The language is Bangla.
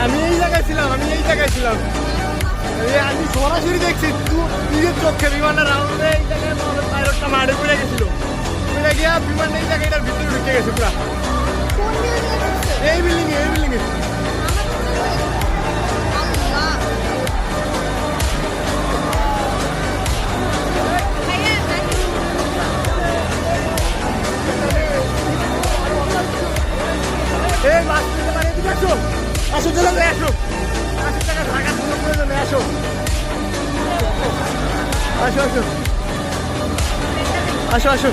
আমি এই জায়গায় ছিলাম আমি সরাসরি দেখছি নিজের চোখে বিমানটা রাউন্ডে এই জায়গায় পাইলটটা মাঠে পড়ে গেছিল, পড়ে গিয়া বিমান এই জায়গাটার ভিতরে ঢুকে গেছে পুরা। এই বিল্ডিং এ আসো চলে আসো, 80 টাকা ঢাকা প্রয়োজনে আসো আসো আসো আসো আসো।